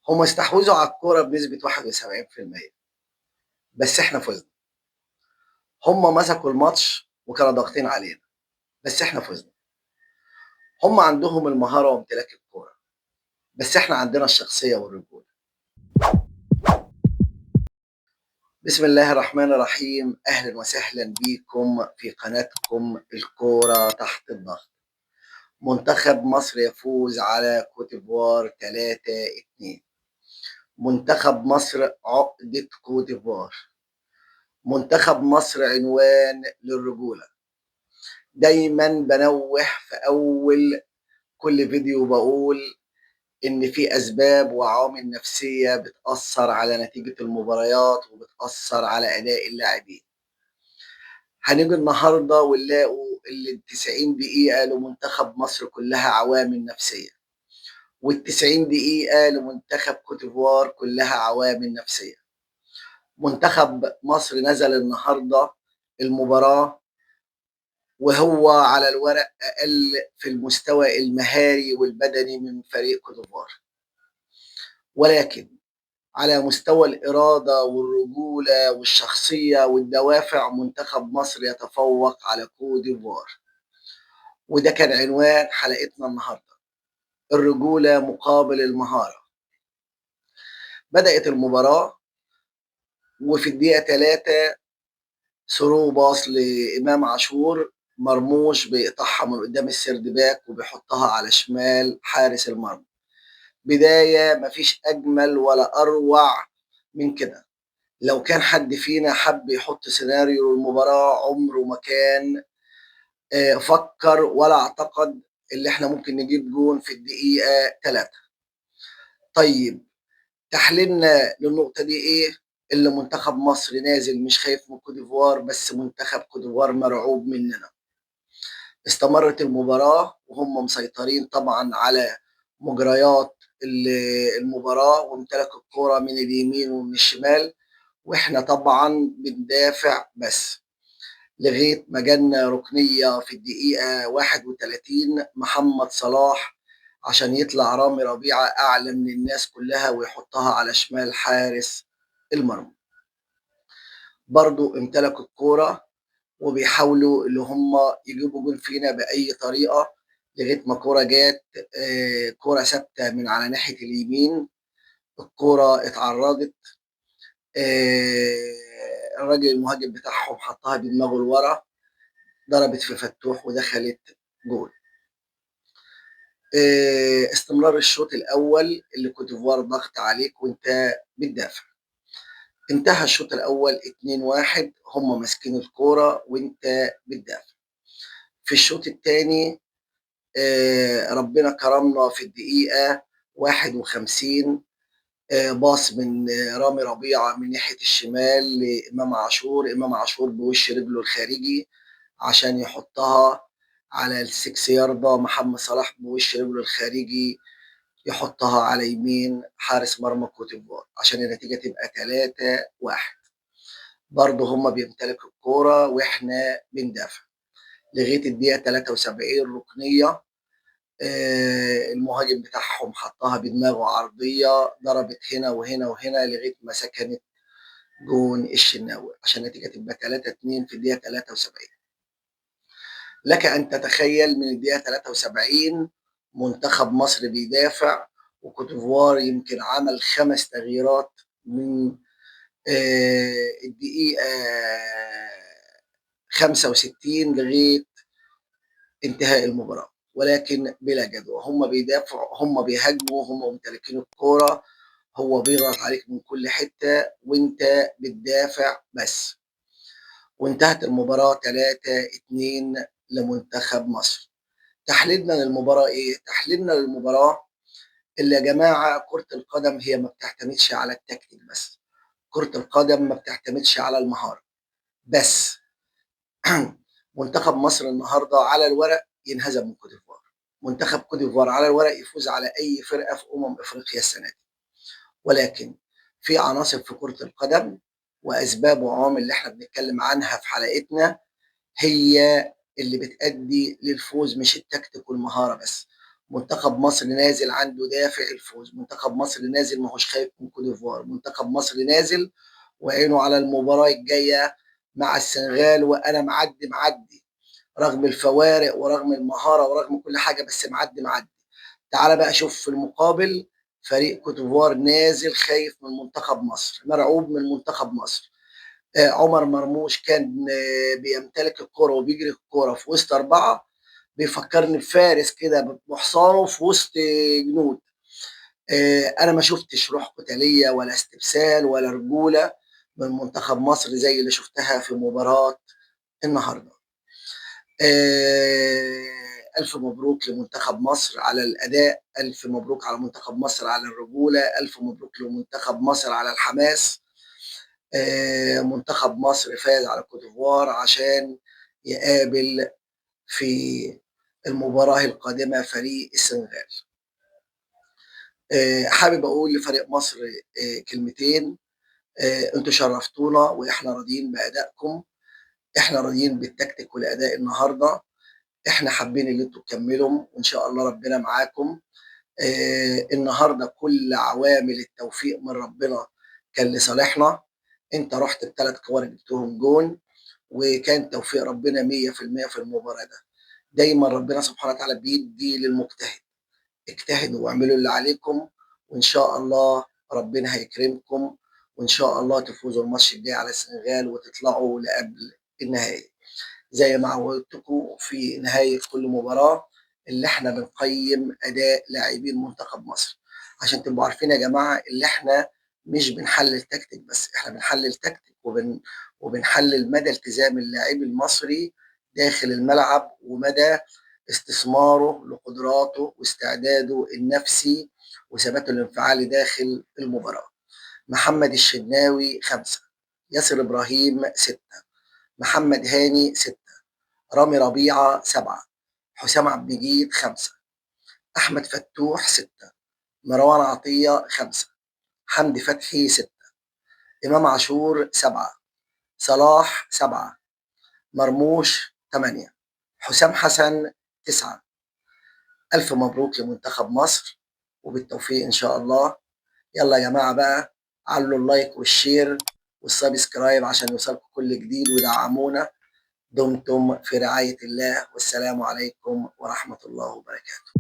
هم استحوذوا على الكورة بنسبة 71%، بس احنا فزنا. هم مسكوا الماتش وكانوا ضاغطين علينا، بس احنا فزنا. هم عندهم المهارة وامتلاك الكورة، بس احنا عندنا الشخصية والرجولة. بسم الله الرحمن الرحيم، أهلا وسهلا بكم في قناتكم الكورة تحت الضغط. منتخب مصر يفوز على كوتيفوار 3-2. منتخب مصر عقدة كوتيفوار. منتخب مصر عنوان للرجولة. دايما بنوه في أول كل فيديو بقول إن في أسباب وعوامل نفسية بتأثر على نتيجة المباريات وبتأثر على أداء اللاعبين. هنيجي النهارده ونلاقوا ال 90 دقيقة لمنتخب مصر كلها عوامل نفسية، وال 90 دقيقة لمنتخب كوتيفوار كلها عوامل نفسية. منتخب مصر نزل النهارده المباراة وهو على الورق أقل في المستوى المهاري والبدني من فريق كوتيفوار، ولكن على مستوى الإرادة والرجولة والشخصية والدوافع منتخب مصر يتفوق على كوت ديفوار. وده كان عنوان حلقتنا النهاردة، الرجولة مقابل المهارة. بدأت المباراة وفي الدقيقة 3 ثرو باص لإمام عاشور، مرموش بيقطعها من قدام السيرد باك وبيحطها على شمال حارس المرمى. بداية مفيش أجمل ولا أروع من كده. لو كان حد فينا حب يحط سيناريو المباراة عمره ما كان فكر ولا اعتقد اللي احنا ممكن نجيب جون في الدقيقة 3. طيب تحليلنا للنقطة دي ايه؟ اللي منتخب مصر نازل مش خايف من كوديفوار، بس منتخب كوديفوار مرعوب مننا. استمرت المباراة وهم مسيطرين طبعا على مجريات المباراة وامتلكوا الكرة من اليمين ومن الشمال، واحنا طبعا بندافع بس لغايه ما جالنا ركنيه في الدقيقه 31 محمد صلاح عشان يطلع رامي ربيعه اعلى من الناس كلها ويحطها على شمال حارس المرمى. برضو امتلكوا الكوره وبيحاولوا اللي هم يجيبوا جون فينا باي طريقه لغايه ما كوره جات، كوره ثابته من على ناحيه اليمين. الكوره اتعرضت، الراجل المهاجم بتاعهم حطها بدماغه لورا، ضربت في فتوح ودخلت جول. استمرار الشوط الاول اللي كوتيفوار ضغط عليك وانت بتدافع. انتهى الشوط الاول 2-1، هم ماسكين الكوره وانت بتدافع. في الشوط الثاني ربنا كرمنا في الدقيقه 51، باص من رامي ربيعه من ناحيه الشمال لامام عاشور. امام عاشور بوش رجله الخارجي عشان يحطها على السكس ياردة. محمد صلاح بوش رجله الخارجي يحطها على يمين حارس مرمى كوتيفوار عشان النتيجة تبقى 3-1. برضه هما بيمتلكوا الكورة واحنا بندافع لغاية الدقيقة 73 ركنية. المهاجم بتاعهم حطها بدماغه عرضية، ضربت هنا وهنا وهنا لغاية ما سكنت جون الشناوي عشان النتيجة تبقى 3-2 في الدقيقة 73. لك أن تتخيل من الدقيقة 73 منتخب مصر بيدافع، وكوتيفوار يمكن عمل 5 تغييرات من الدقيقة 65 لغاية انتهاء المباراة، ولكن بلا جدوى. هم بيدافعوا، هم بيهاجموا، هم ممتلكين الكورة، هو بيضغط عليك من كل حتة وانت بتدافع بس. وانتهت المباراة 3-2 لمنتخب مصر. تحليلنا للمباراة ايه؟ تحليلنا للمباراة اللي يا جماعة كرة القدم هي ما بتعتمدش على التكتيك بس، كرة القدم ما بتعتمدش على المهارة بس. منتخب مصر النهاردة على الورق ينهزم من كوت ديفوار. منتخب كوت ديفوار على الورق يفوز على أي فرقة في أفريقيا السنة دي، ولكن في عناصر في كرة القدم وأسباب وعوامل اللي احنا بنتكلم عنها في حلقتنا هي اللي بتأدي للفوز، مش التكتيك والمهارة بس. منتخب مصر نازل عنده دافع الفوز، منتخب مصر نازل ما هوش خايف من كوت ديفوار، منتخب مصر نازل وعينه على المباراة الجاية مع السنغال، وأنا معدي رغم الفوارق ورغم المهارة ورغم كل حاجة، بس معدي. تعال بقى شوف في المقابل فريق كوت ديفوار نازل خايف من منتخب مصر، مرعوب من منتخب مصر. عمر مرموش كان بيمتلك الكرة وبيجري الكرة في وسط أربعة، بيفكرني بفارس كده بحصانه في وسط جنود. أنا ما شفتش روح قتالية ولا استبسال ولا رجولة من منتخب مصر زي اللي شفتها في مباراة النهارده. ألف مبروك لمنتخب مصر على الأداء، ألف مبروك على منتخب مصر على الرجولة، ألف مبروك لمنتخب مصر على الحماس. منتخب مصر فاز على كوت ديفوار عشان يقابل في المباراة القادمة فريق السنغال. حابب أقول لفريق مصر كلمتين. انتوا شرفتونا واحنا راضيين بأدائكم، احنا راضيين بالتكتيك والأداء النهارده، احنا حابين ان انتوا تكملوا وان شاء الله ربنا معاكم. النهارده كل عوامل التوفيق من ربنا كان لصالحنا. انت رحت بثلاث كور جبتهم جون، وكان توفيق ربنا 100% في المباراه ده. دايما ربنا سبحانه وتعالى بيدي للمجتهد. اجتهدوا واعملوا اللي عليكم، وان شاء الله ربنا هيكرمكم، وان شاء الله تفوزوا الماتش الجاي على السنغال وتطلعوا لقبل النهائي. زي ما عودتكم في نهاية كل مباراة اللي احنا بنقيم أداء لاعبين منتخب مصر، عشان تبقوا عارفين يا جماعة اللي احنا مش بنحلل تكتيك بس، احنا بنحلل تكتيك وبنحلل مدى التزام اللاعب المصري داخل الملعب، ومدى استثماره لقدراته واستعداده النفسي وثباته الانفعالي داخل المباراة. محمد الشناوي 5، ياسر إبراهيم 6، محمد هاني 6، رامي ربيعة 7، حسام عبد المجيد 5، أحمد فتوح 6، مروان عطية 5، حمدي فتحي 6، إمام عاشور 7، صلاح 7، مرموش 8، حسام حسن 9. ألف مبروك لمنتخب مصر وبالتوفيق إن شاء الله. يلا يا جماعة بقى، علوا اللايك والشير والسبسكرايب عشان يوصلكم كل جديد ودعمونا. دمتم في رعاية الله، والسلام عليكم ورحمة الله وبركاته.